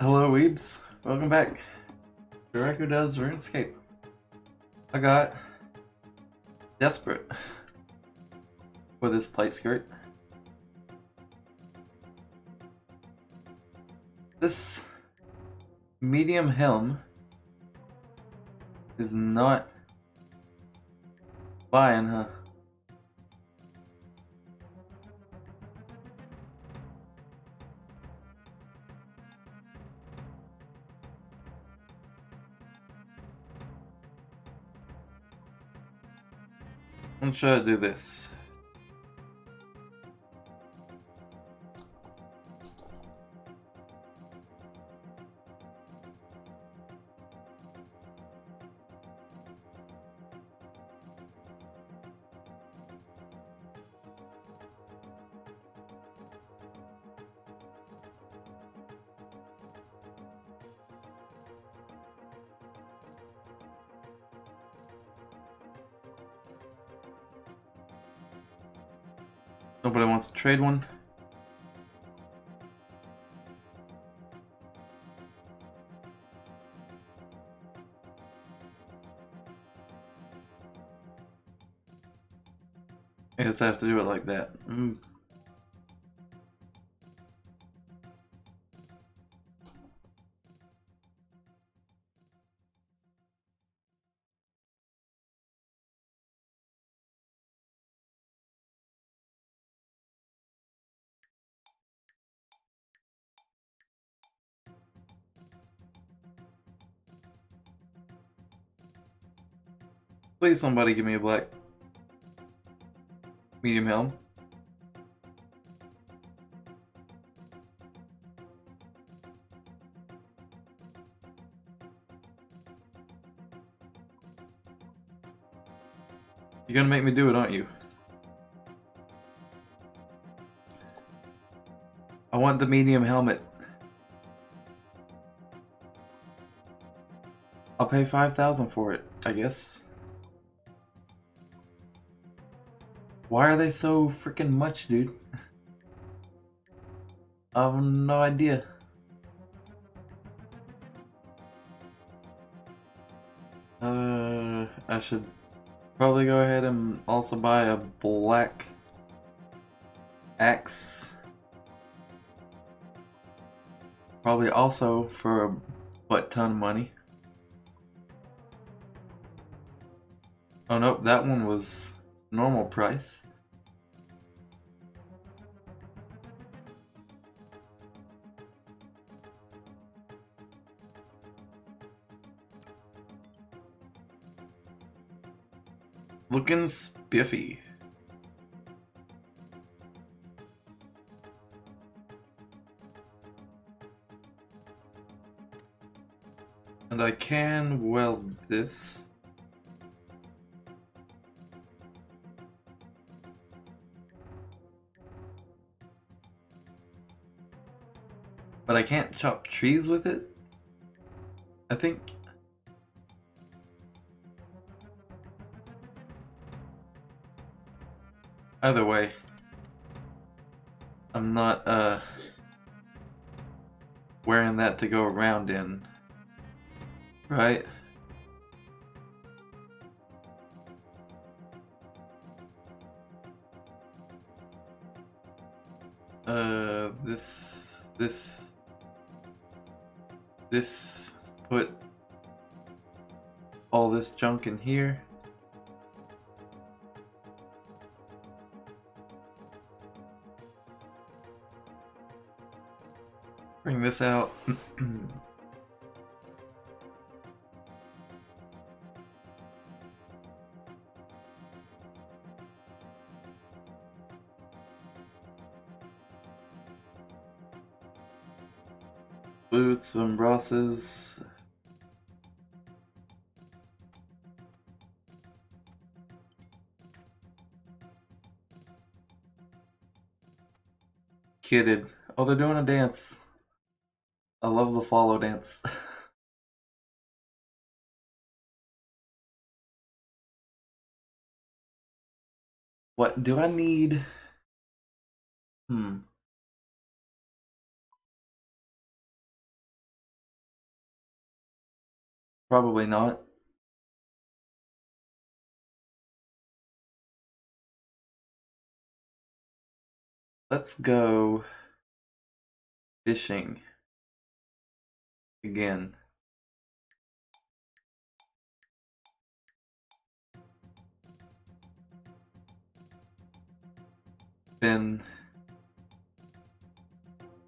Hello weebs, welcome back to RaikouDoes RuneScape. I got desperate for this plate skirt. This medium helm is not buying, huh? I'm gonna try to do this. Nobody wants to trade one. I guess I have to do it like that. Please somebody give me a black medium helm. You're gonna make me do it, aren't you? I want the medium helmet. I'll pay 5,000 for it, I guess. Why are they so freaking much, dude? I have no idea. I should probably go ahead and also buy a black axe. Probably also for a butt-ton of money. Oh nope, that one was normal price. Looking spiffy. And I can weld this. But I can't chop trees with it, I think. Either way, I'm not wearing that to go around in, right? This, put all this junk in here. Bring this out. Boots, embrasses. Kidded. Oh, they're doing a dance. I love the follow dance. What do I need? Probably not. Let's go fishing again. Been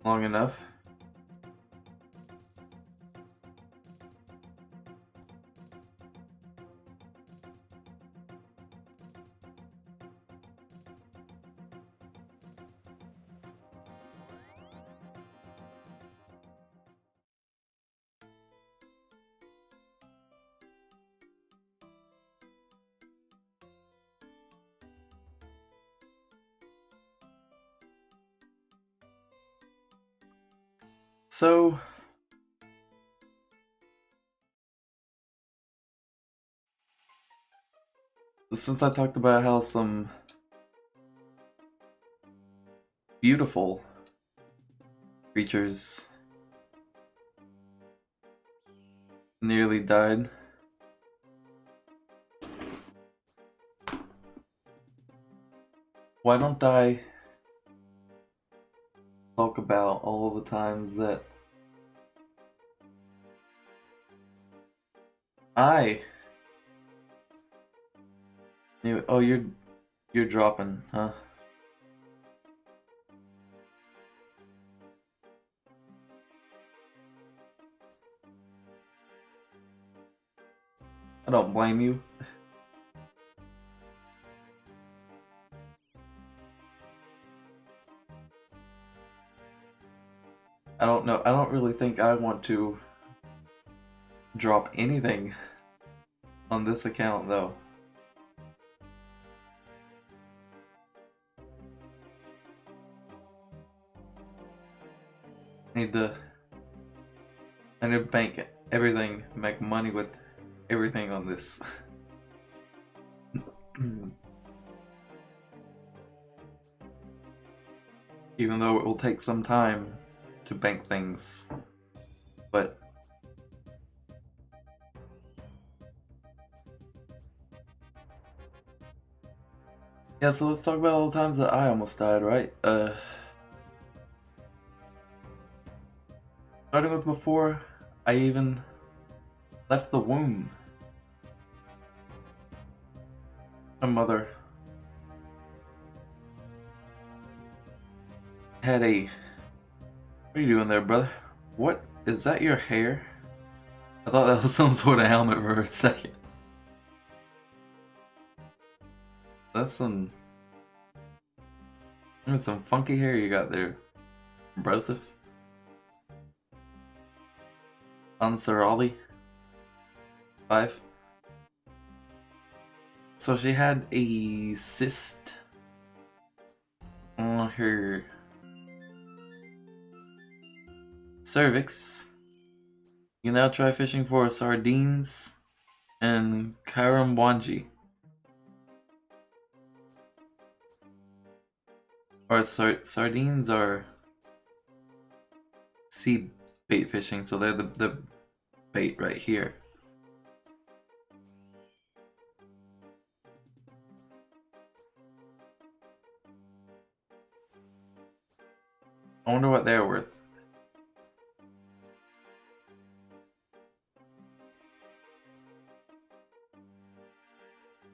long enough. So, since I talked about how some beautiful creatures nearly died, why don't I talk about all the times that I knew. Oh, you're dropping, huh? I don't blame you. I don't know. I don't really think I want to drop anything on this account, though. I need to bank everything, make money with everything on this. Even though it will take some time to bank things, but yeah, so let's talk about all the times that I almost died, right? Starting with before I even left the womb. My mother had a... What are you doing there, brother? What? Is that your hair? I thought that was some sort of helmet for a second. That's some funky hair you got there, Broseph. Ansarali 5. So she had a cyst on her cervix. You can now try fishing for sardines and karambwanji. Or sardines are sea bait fishing, so they're the bait right here. I wonder what they're worth.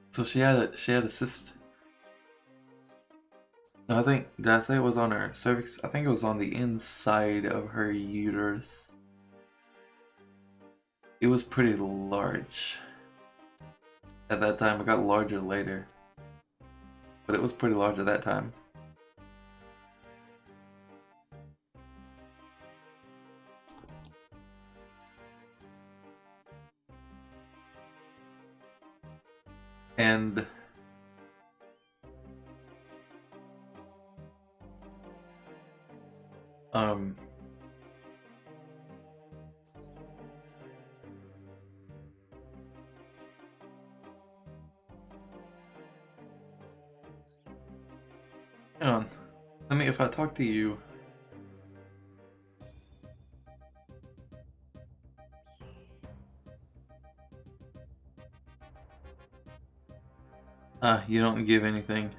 So she had a cyst. No, I think, did I say it was on her cervix? I think it was on the inside of her uterus. It was pretty large at that time. It got larger later, but it was pretty large at that time. And hang on. Let me, if I talk to you. You don't give anything.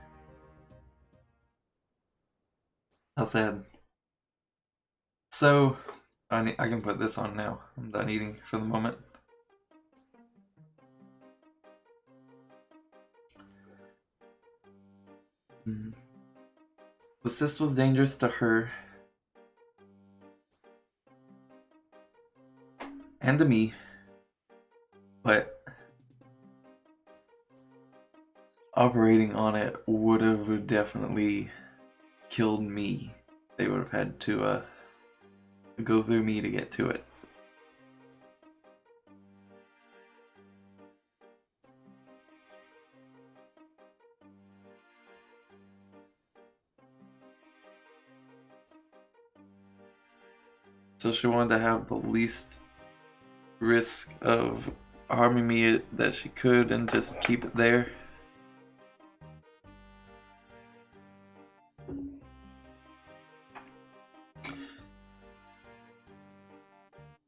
How sad. So, I can put this on now. I'm done eating for the moment. The cyst was dangerous to her and to me, but operating on it would have definitely killed me. They would have had to go through me to get to it. So she wanted to have the least risk of harming me that she could and just keep it there.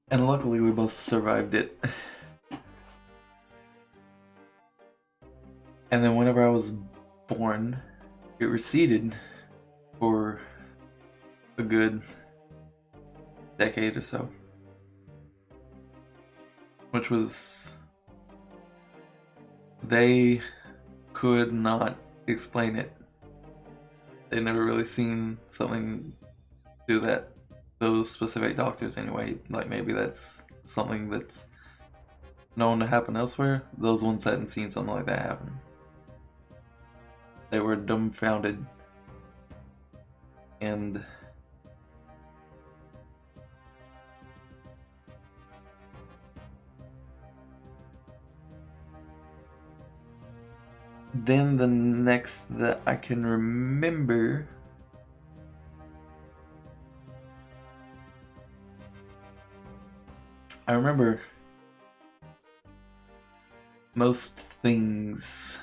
And luckily we both survived it. And then whenever I was born, it receded for a good decade or so. Which was... they could not explain it. They'd never really seen something do that. Those specific doctors anyway. Like maybe that's something that's known to happen elsewhere. Those ones hadn't seen something like that happen. They were dumbfounded. And then the next that I can remember, I remember most things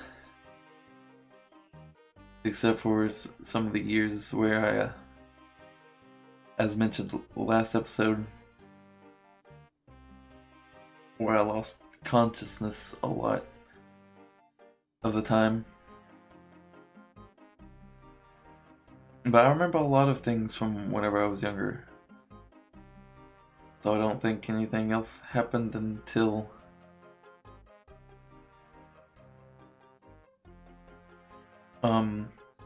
except for some of the years where I, as mentioned last episode, where I lost consciousness a lot of the time. But I remember a lot of things from whenever I was younger. So I don't think anything else happened until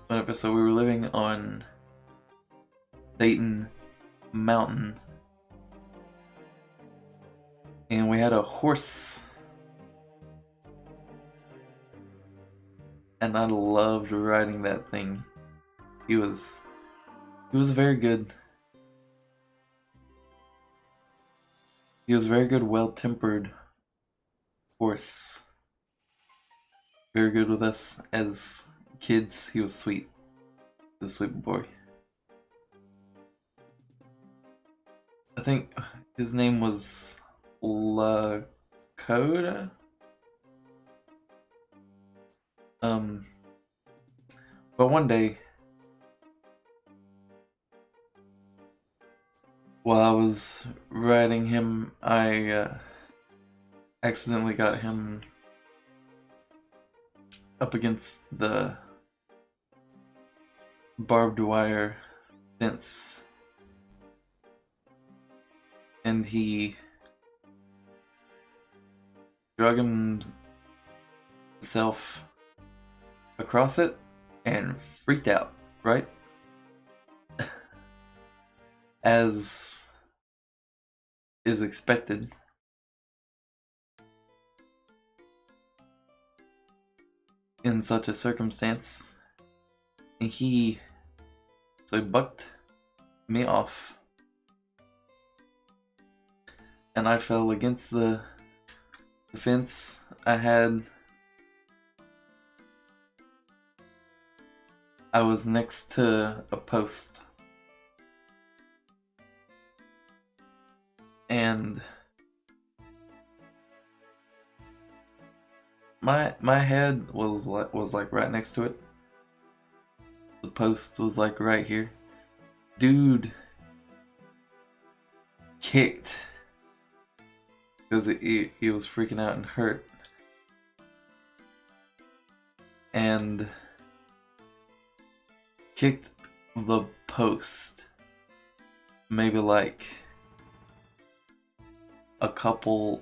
whenever, so we were living on Dayton Mountain, and we had a horse, and I loved riding that thing. He was very good. He was very good, well-tempered horse. Very good with us as kids. He was sweet. He was a sweet boy. I think his name was Lakota. But one day, while I was riding him, I accidentally got him up against the barbed wire fence, and he drug himself across it and freaked out, right? As is expected. In such a circumstance. And so he bucked me off. And I fell against the fence. I was next to a post. And my head was like right next to it. The post was like right here. Dude kicked because he was freaking out and hurt. and kicked the post maybe like a couple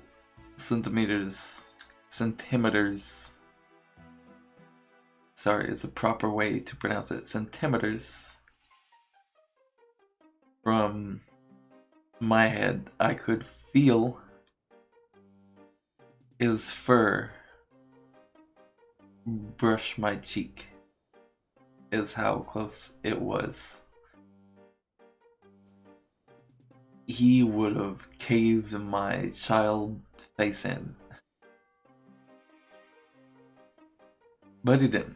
centimeters. Sorry, is a proper way to pronounce it. Centimeters from my head. I could feel his fur brush my cheek, is how close it was. He would have caved my child face in. But he didn't.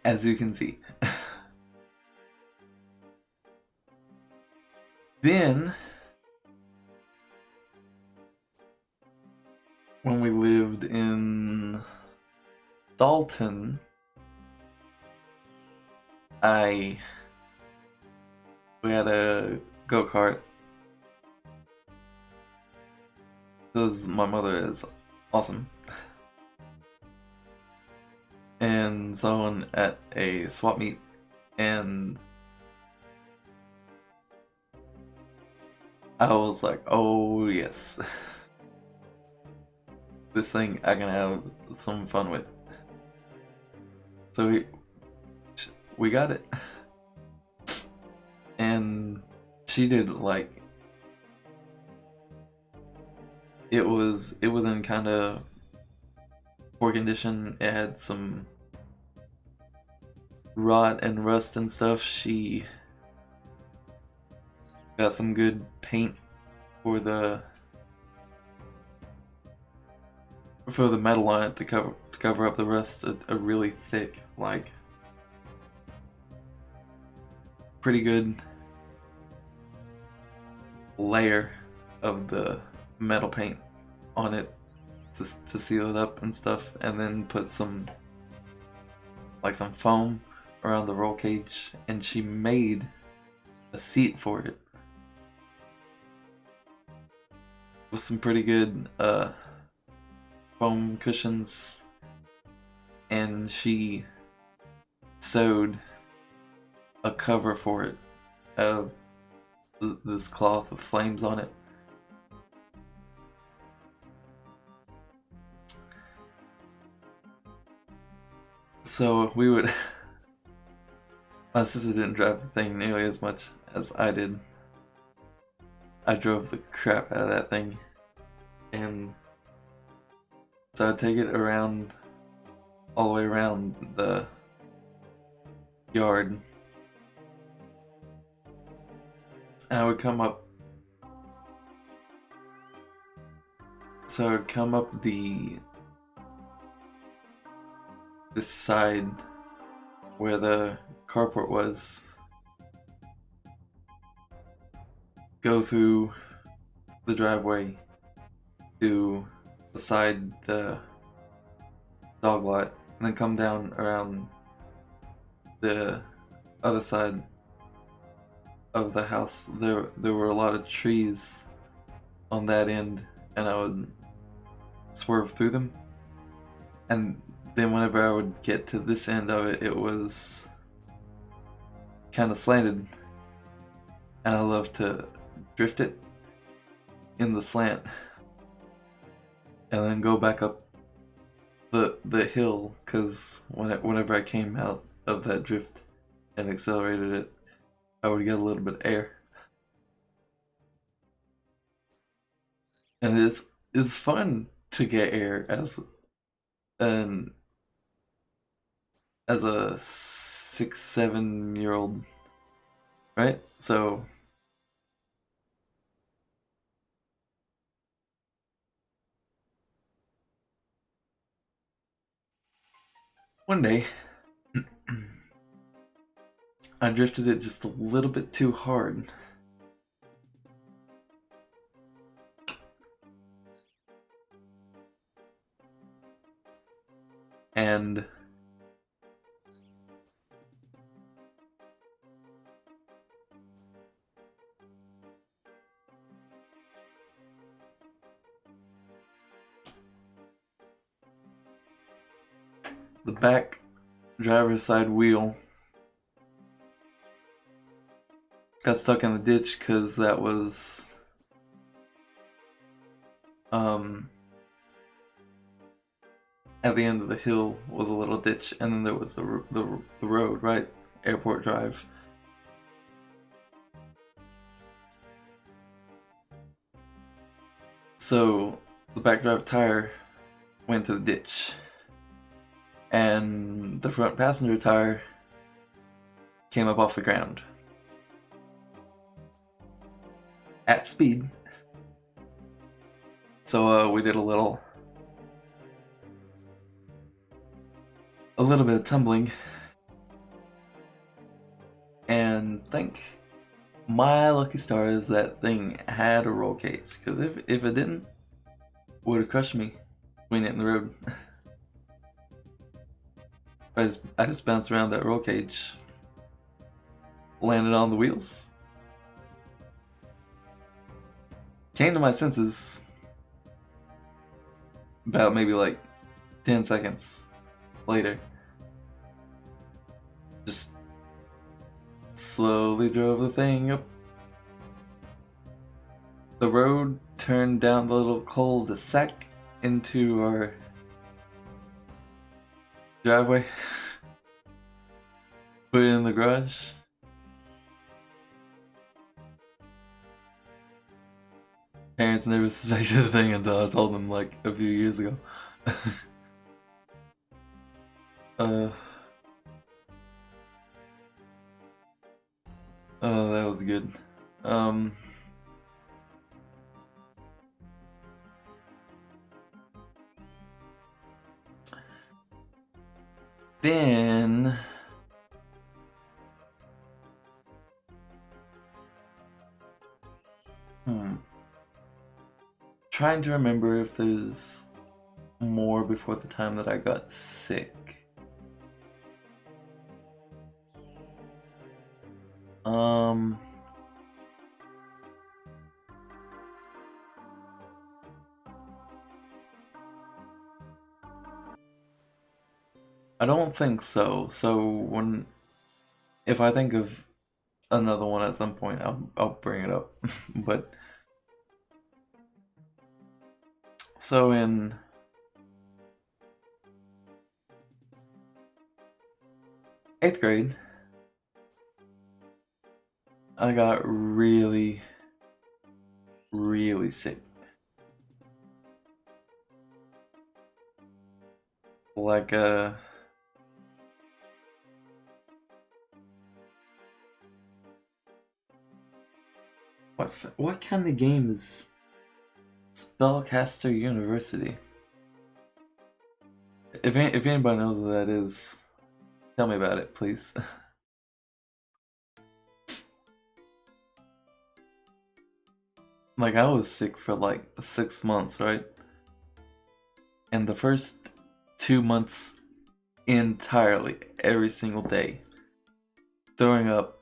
As you can see. Then, when we lived in Dalton, we had a go-kart. Because my mother is awesome. And someone at a swap meet, and I was like, oh yes. This thing I can have some fun with. So we got it. And she did like, it was in kind of poor condition. It had some rot and rust and stuff. She got some good paint for the metal on it to cover up the rust. A really thick, like, pretty good layer of the metal paint on it to seal it up and stuff, and then put some foam around the roll cage, and she made a seat for it with some pretty good foam cushions, and she sewed a cover for it out of this cloth with flames on it. So we would my sister didn't drive the thing nearly as much as I did. I drove the crap out of that thing, and so I'd take it around, all the way around the yard, and I would come up, so I would come up this side where the carport was, go through the driveway to beside the dog lot, and then come down around the other side of the house. There were a lot of trees on that end, and I would swerve through them. And then whenever I would get to this end of it, it was kind of slanted, and I love to drift it in the slant and then go back up the hill, because whenever I came out of that drift and accelerated it, I would get a little bit of air. And it's fun to get air as a 6-7-year-old, right? So one day I drifted it just a little bit too hard, and the back driver's side wheel got stuck in the ditch because that was at the end of the hill was a little ditch, and then there was the road, right? Airport Drive. So the back drive tire went to the ditch, and the front passenger tire came up off the ground at speed. So we did a little bit of tumbling, and thank my lucky stars that thing had a roll cage, because if it didn't, it would have crushed me between it and the road. I just bounced around that roll cage, landed on the wheels, came to my senses about maybe like 10 seconds later. Just slowly drove the thing up the road, turned down the little cul-de-sac into our driveway, put it in the garage. Parents never suspected the thing until I told them like a few years ago. Oh, that was good. Then trying to remember if there's more before the time that I got sick. I don't think so. So if I think of another one at some point, I'll bring it up. But so in eighth grade, I got really sick. Like what kind of game is Spellcaster University? If anybody knows what that is, tell me about it, please. Like, I was sick for like 6 months, right? And the first 2 months entirely, every single day, throwing up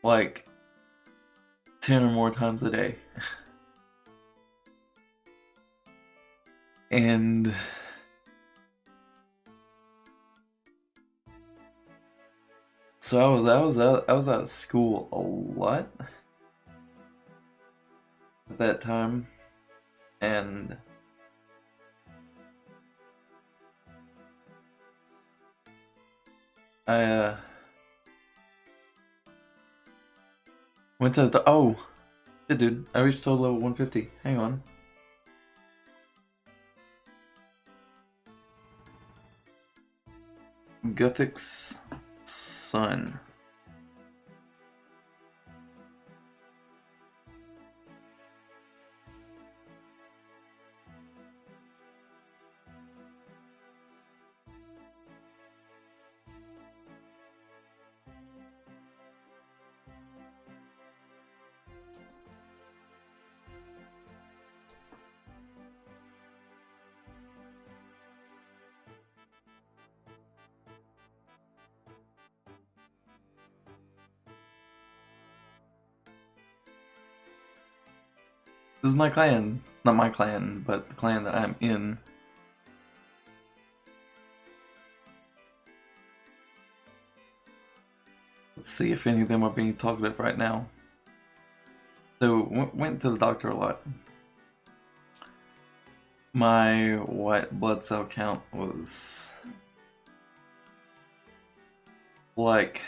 like 10 or more times a day. And so I was out of school a lot at that time, and I went to the shit, dude, I reached total level 150. Hang on. Guthix Sun. This is my clan. Not my clan, but the clan that I'm in. Let's see if any of them are being talkative right now. So, went to the doctor a lot. My white blood cell count was like,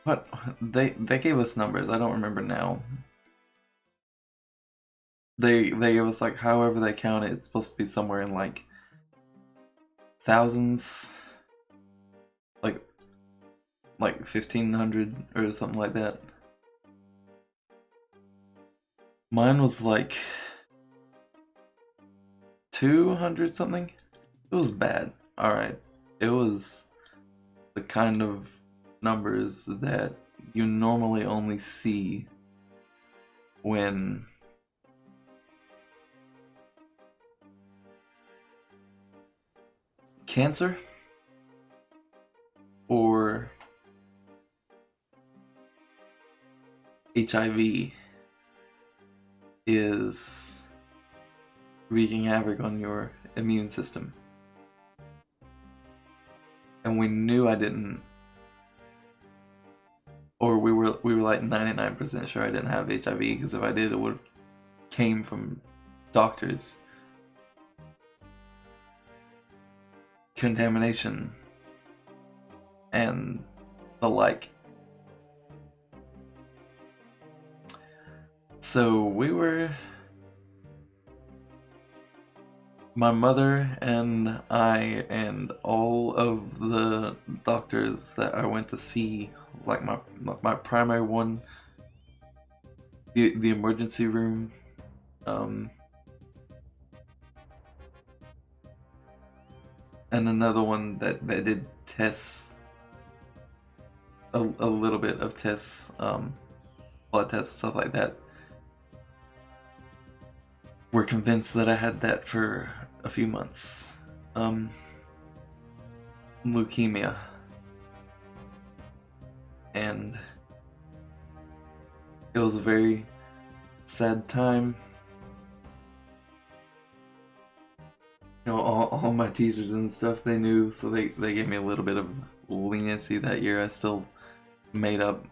what, they gave us numbers, I don't remember now. They gave us like however they count it, it's supposed to be somewhere in like thousands, like 1500 or something like that. Mine was like 200 something. It was bad. Alright. It was the kind of numbers that you normally only see when cancer or HIV is wreaking havoc on your immune system. And we knew I didn't, or we were like 99% sure I didn't have HIV, because if I did, it would have came from doctors. Contamination and the like. So we were, my mother and I and all of the doctors that I went to see, like my primary one, the emergency room, and another one that did tests, a little bit of tests, blood tests, stuff like that. We're convinced that I had that for a few months. Leukemia. And it was a very sad time. You know, all my teachers and stuff, they knew, so they gave me a little bit of leniency that year. I still made up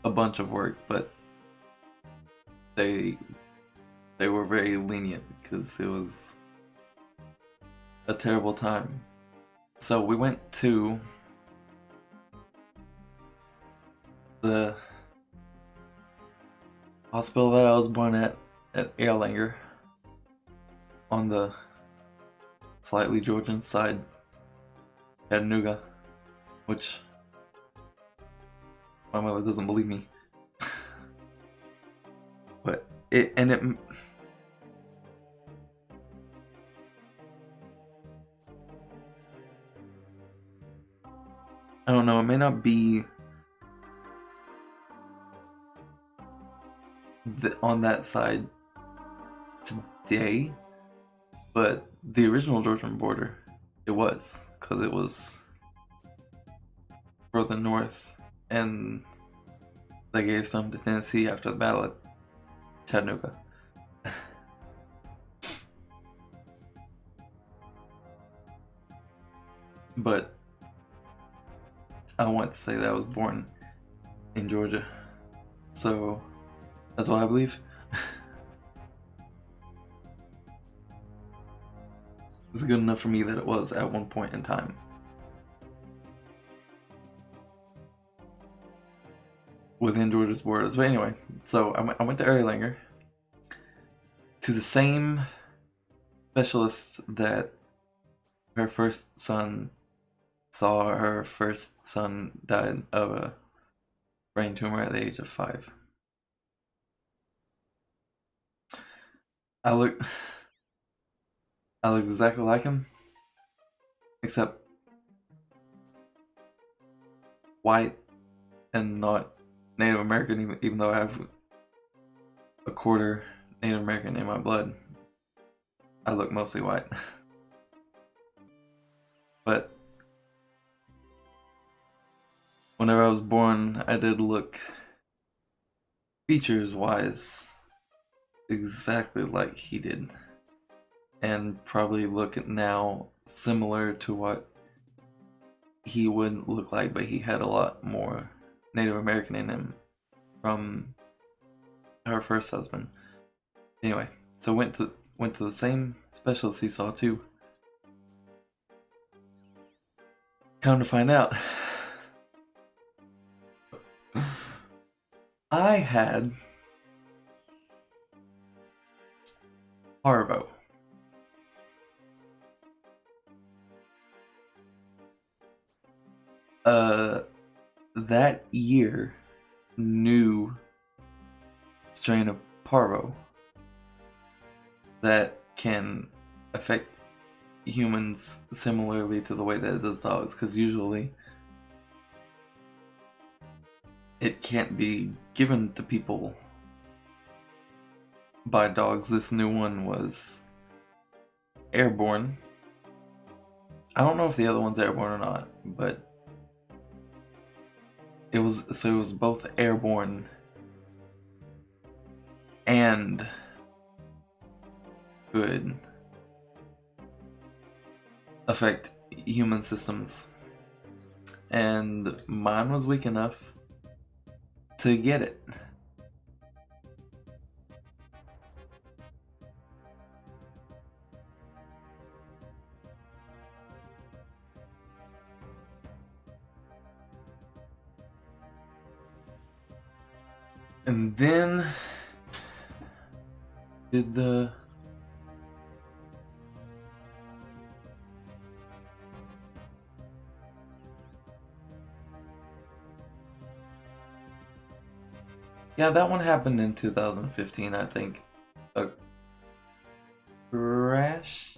a bunch of work, but they were very lenient because it was a terrible time. So we went to the hospital that I was born at Erlanger, on the slightly Georgian side, Chattanooga, which my mother doesn't believe me. But it I don't know, it may not be on that side today, but the original Georgian border, it was, because it was further north, and they gave some to Tennessee after the battle at Chattanooga. But I want to say that I was born in Georgia, so that's what I believe. It's good enough for me that it was at one point in time. Within Georgia's borders. But anyway, so I went to Erlanger to the same specialist that her first son saw. Her first son died of a brain tumor at the age of 5. I look exactly like him, except white and not Native American, even though I have a quarter Native American in my blood. I look mostly white. But whenever I was born, I did look, features wise, exactly like he did, and probably look now similar to what he would look like, but he had a lot more Native American in him from her first husband. Anyway, so went to the same specialist he saw too. Come to find out, I had parvo. That year, new strain of parvo that can affect humans similarly to the way that it does dogs, because usually it can't be given to people by dogs. This new one was airborne. I don't know if the other one's airborne or not, but it was both airborne and could affect human systems. And mine was weak enough to get it. And then did the yeah, that one happened in 2015, I think. A crash?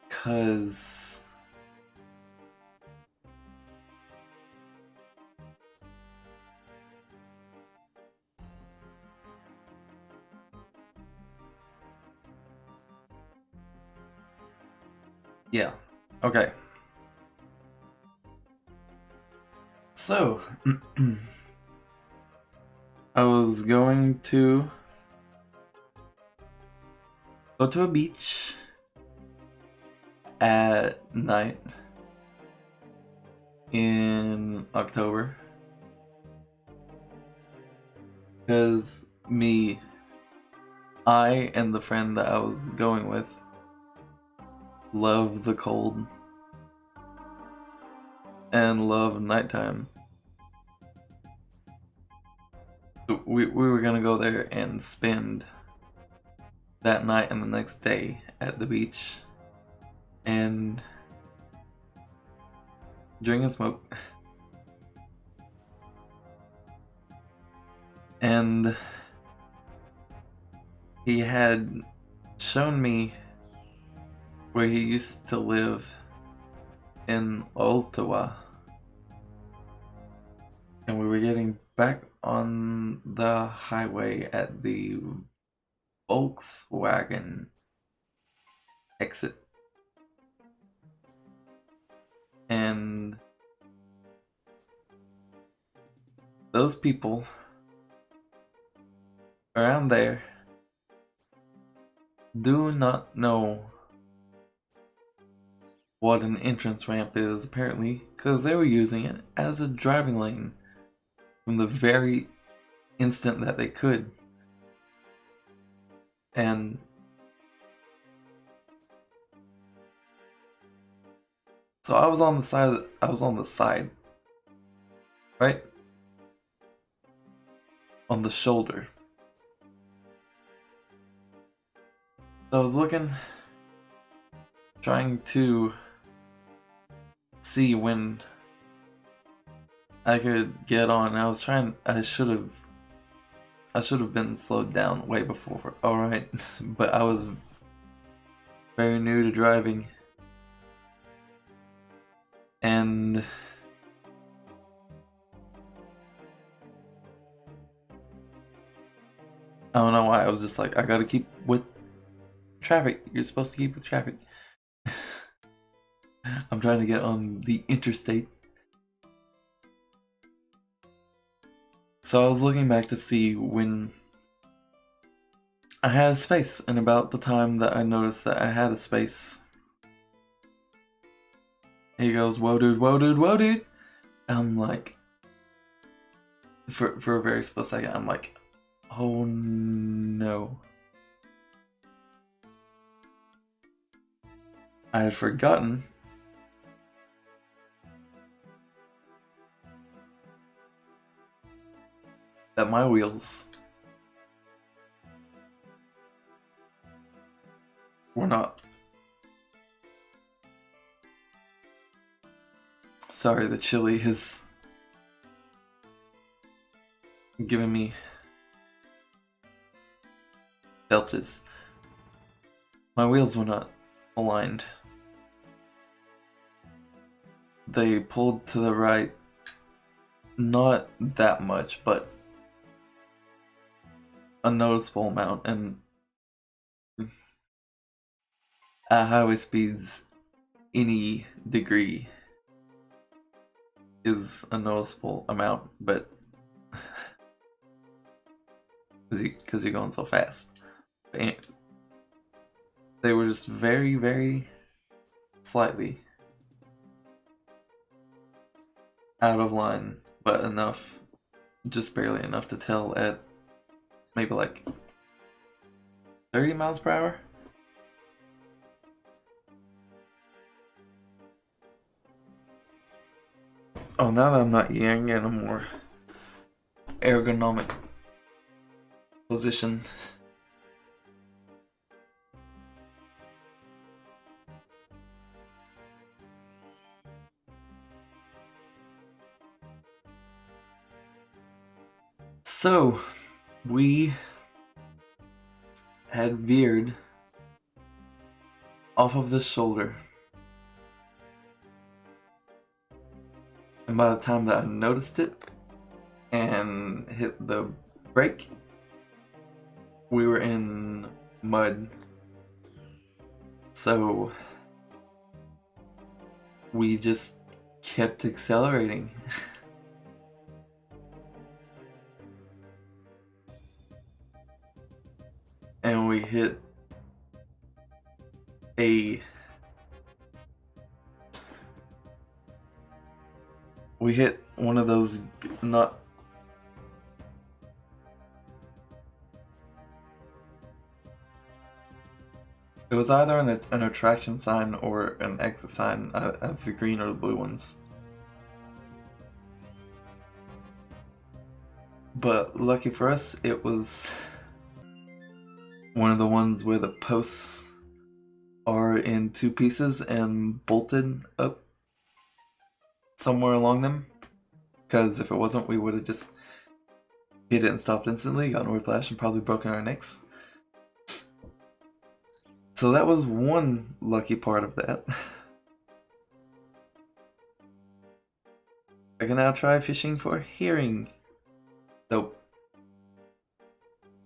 Cause yeah, okay. So, I was going to go to a beach at night in October, because I and the friend that I was going with love the cold and love nighttime. So we were gonna go there and spend that night and the next day at the beach and drink and smoke. And he had shown me where he used to live in Ottawa. And we were getting back on the highway at the Volkswagen exit. And those people around there do not know what an entrance ramp is, apparently, because they were using it as a driving lane from the very instant that they could. And so I was on the side, right? On the shoulder. So I was looking, trying to see when I could get on. I should have been slowed down way before. Alright, but I was very new to driving. And I don't know why, I was just like, I gotta keep with traffic. You're supposed to keep with traffic. I'm trying to get on the interstate. So I was looking back to see when I had a space, and about the time that I noticed that I had a space, he goes, "Whoa, dude, whoa, dude, whoa, dude." I'm like, for a very split second, I'm like, oh no. I had forgotten that my wheels were not. Sorry, the chili is giving me deltas. My wheels were not aligned. They pulled to the right, not that much, but a noticeable amount, and at highway speeds, any degree is a noticeable amount, but because you're going so fast. And they were just very, very slightly out of line, but enough, just barely enough to tell at maybe like 30 miles per hour. Oh, now that I'm not yang in a more ergonomic position. So, we had veered off of this shoulder, and by the time that I noticed it and hit the brake, we were in mud. So we just kept accelerating. And we hit one of those not it was either an attraction sign or an exit sign of the green or the blue ones. But lucky for us, it was one of the ones where the posts are in two pieces and bolted up somewhere along them. Because if it wasn't, we would have just hit it and stopped instantly, gotten whiplash, and probably broken our necks. So that was one lucky part of that. I can now try fishing for herring. Nope.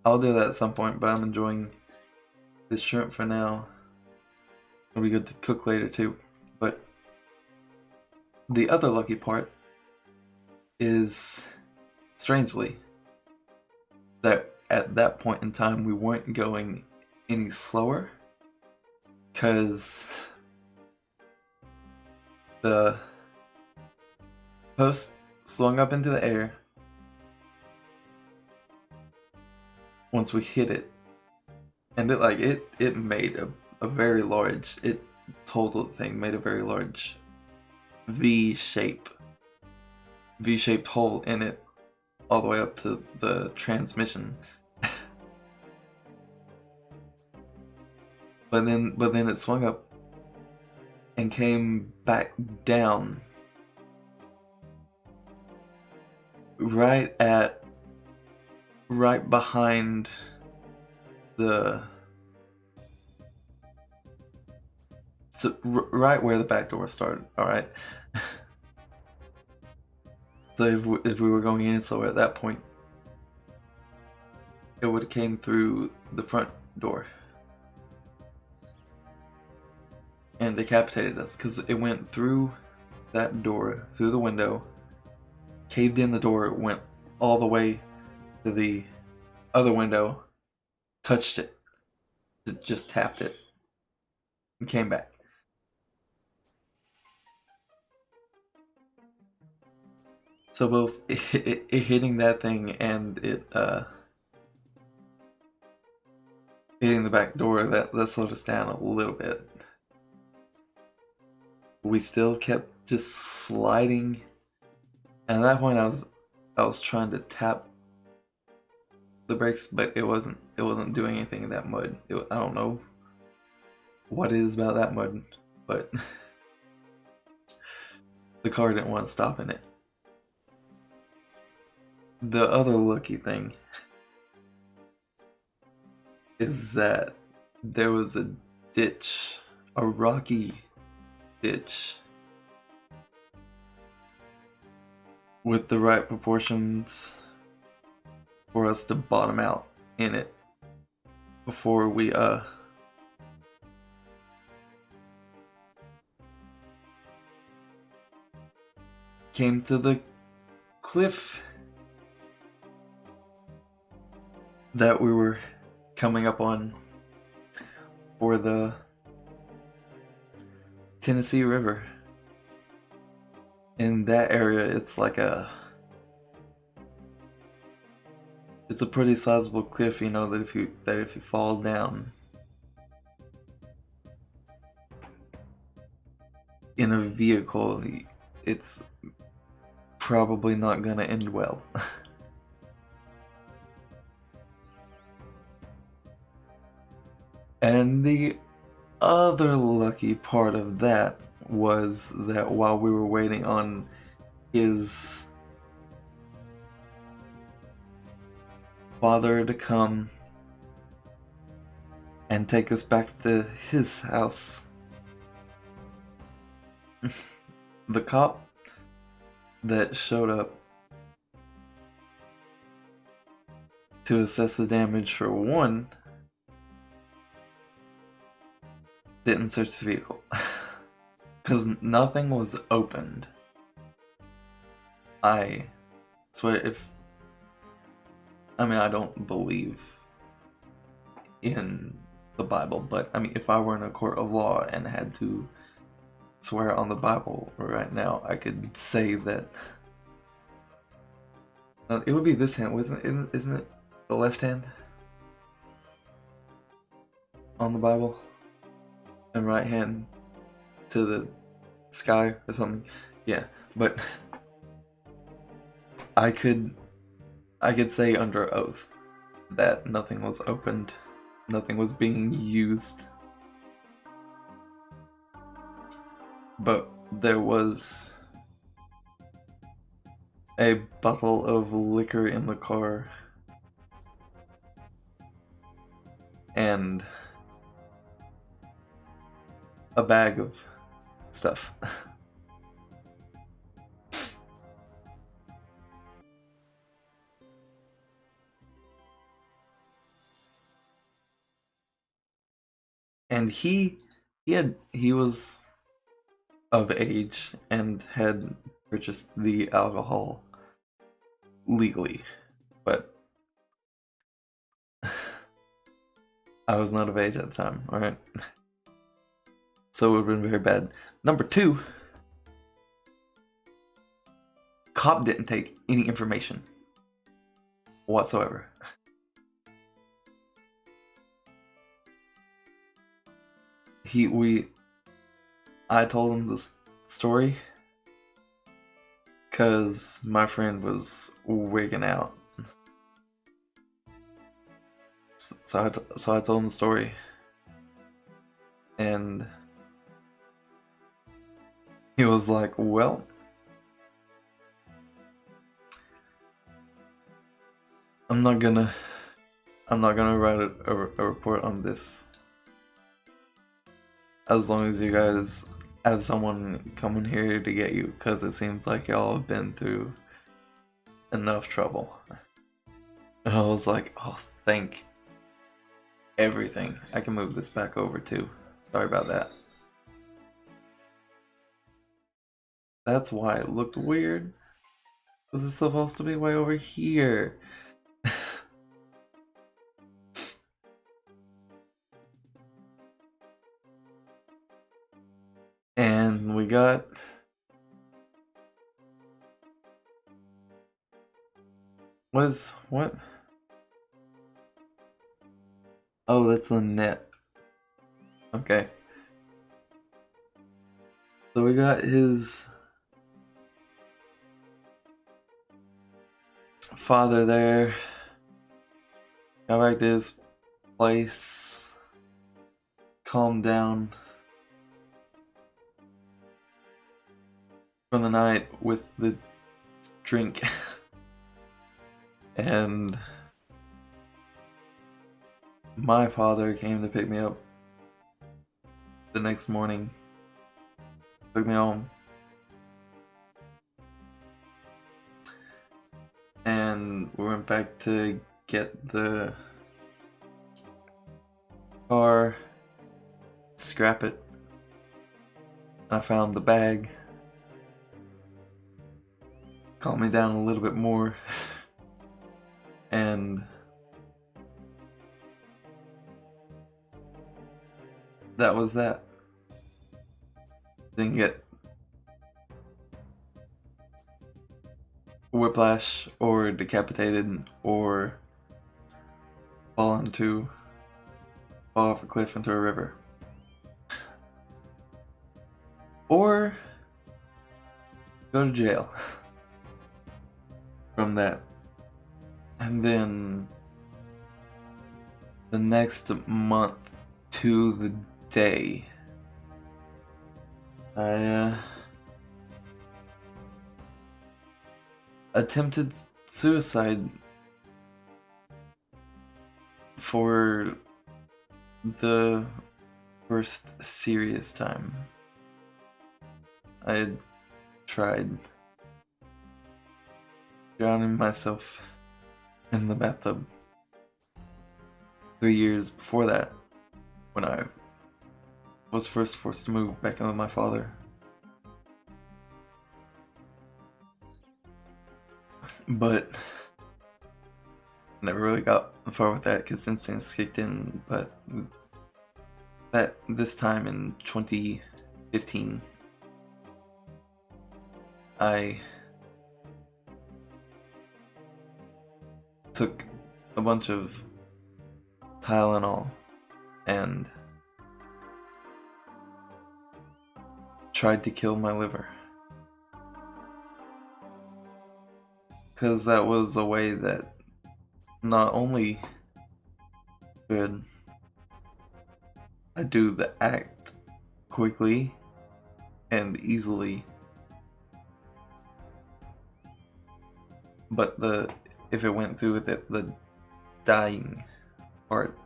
I'll do that at some point, but I'm enjoying this shrimp for now. It'll be good to cook later too. But the other lucky part is, strangely, that at that point in time we weren't going any slower, because the post swung up into the air once we hit it, and it made a very large, it totaled the thing, made a very large V-shaped hole in it all the way up to the transmission. But then it swung up and came back down right behind right where the back door started. All right. So if we were going in slower at that point, it would have came through the front door and decapitated us, because it went through that door, through the window, caved in the door, went all the way to the other window, touched it, just tapped it, and came back. So both it hitting that thing and it hitting the back door, that slowed us down a little bit. We still kept just sliding, and at that point I was trying to tap the brakes, but it wasn't doing anything in that mud. I don't know what it is about that mud, but the car didn't want to stop in it. The other lucky thing is that there was a ditch, a rocky ditch with the right proportions for us to bottom out in it before we came to the cliff that we were coming up on for the Tennessee River. In that area, it's like it's a pretty sizable cliff, you know, that if you fall down in a vehicle, it's probably not gonna end well. And the other lucky part of that was that while we were waiting on his father to come and take us back to his house, the cop that showed up to assess the damage for one didn't search the vehicle because nothing was opened. I swear, I don't believe in the Bible, but I mean, if I were in a court of law and had to swear on the Bible right now, I could say that it would be this hand, isn't it the left hand on the Bible and right hand to the sky or something? Yeah, but I could say under oath that nothing was opened, nothing was being used, but there was a bottle of liquor in the car and a bag of stuff. And he was of age and had purchased the alcohol legally, but I was not of age at the time, alright? So it would have been very bad. Number two, cop didn't take any information whatsoever. I told him this story because my friend was wigging out. So I told him the story, and he was like, well, I'm not gonna write a report on this as long as you guys have someone coming here to get you, because it seems like y'all have been through enough trouble. And I was like, oh, thank everything. I can move this back over too. Sorry about that. That's why it looked weird. This is supposed to be way over here. then we got what? Oh, that's the net. Okay. So we got his father there. Got back to his place. Calmed down from the night with the drink. And my father came to pick me up the next morning. Took me home. And we went back to get the car, scrap it. I found the bag. Calmed me down a little bit more. And that was that. Didn't get whiplash or decapitated or fall off a cliff into a river. Or go to jail from that. And then the next month to the day, I attempted suicide for the first serious time. I had tried drowning myself in the bathtub 3 years before that, when I was first forced to move back in with my father. But never really got far with that because instincts kicked in. But this time in 2015, I took a bunch of Tylenol and tried to kill my liver. Because that was a way that not only could I do the act quickly and easily, but if it went through with it, the dying part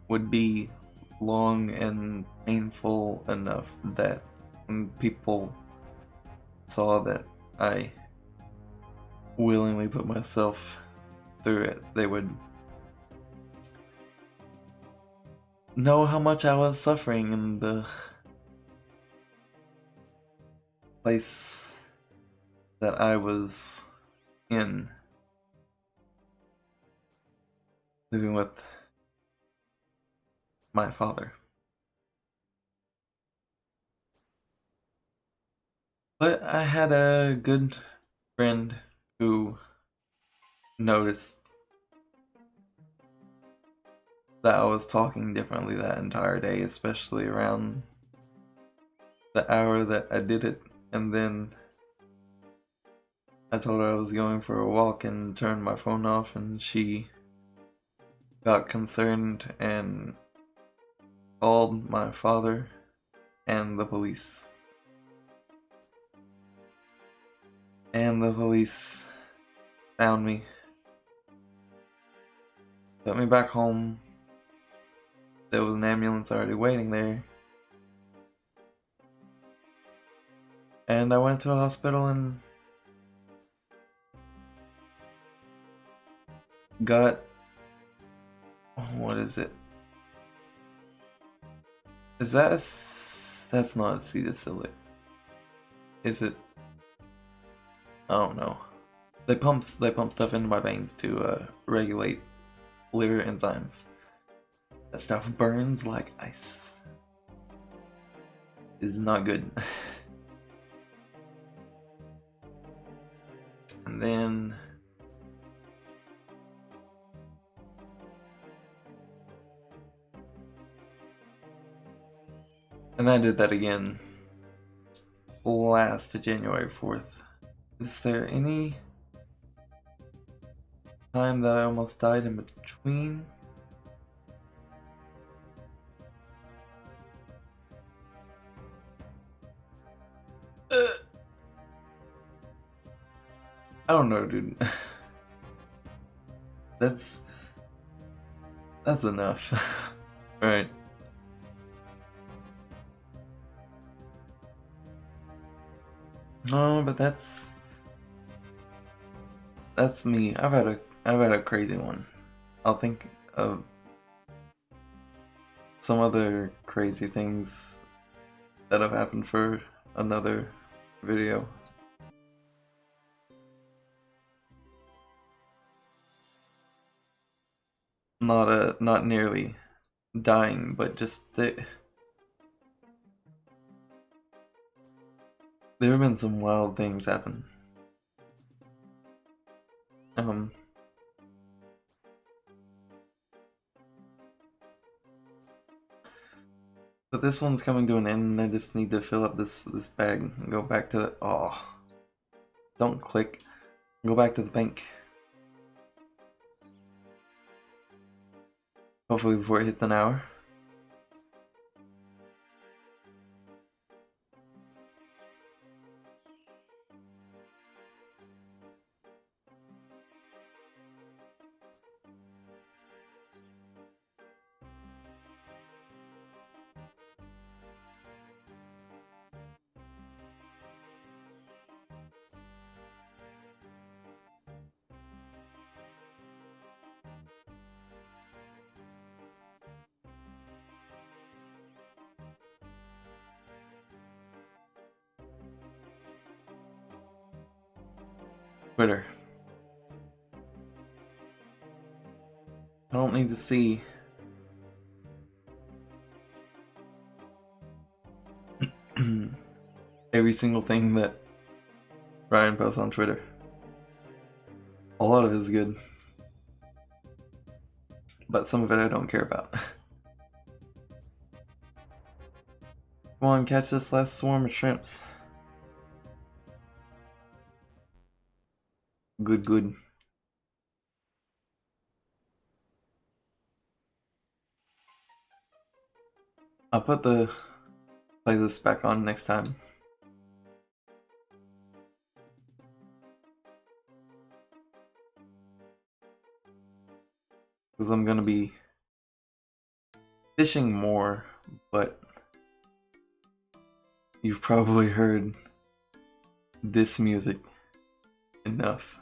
would be long and painful enough that when people saw that I willingly put myself through it, they would know how much I was suffering in the place that I was in, living with my father. But I had a good friend who noticed that I was talking differently that entire day, especially around the hour that I did it. And then I told her I was going for a walk and turned my phone off, and she got concerned and called my father and the police. And the police found me, took me back home. There was an ambulance already waiting there. And I went to a hospital and got, what is it? Is that that's not acetylsalicylate. Is it? I don't know. They pump stuff into my veins to regulate liver enzymes. That stuff burns like ice. is not good. And then I did that again last January 4th. Is there any time that I almost died in between? I don't know, dude. That's enough. Alright. No, but that's me. I've had a crazy one. I'll think of some other crazy things that have happened for another video. Not nearly dying, but just there have been some wild things happen. But this one's coming to an end, and I just need to fill up this bag and go back to the. Oh, don't click. Go back to the bank. Hopefully before it hits an hour. Twitter. I don't need to see every single thing that Ryan posts on Twitter. A lot of it is good, but some of it I don't care about. Come on, catch this last swarm of shrimps. Good. I'll put the playlist back on next time. Because I'm gonna be fishing more, but you've probably heard this music enough.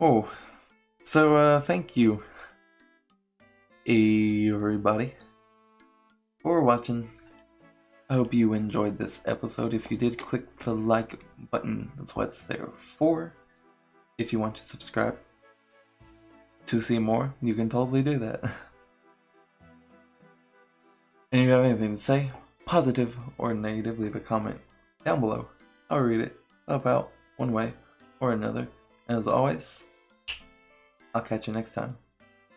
Oh, so thank you everybody for watching. I hope you enjoyed this episode. If you did, click the like button. That's what it's there for. If you want to subscribe to see more, you can totally do that. And if you have anything to say, positive or negative, leave a comment down below. I'll read it about one way or another. And as always, I'll catch you next time.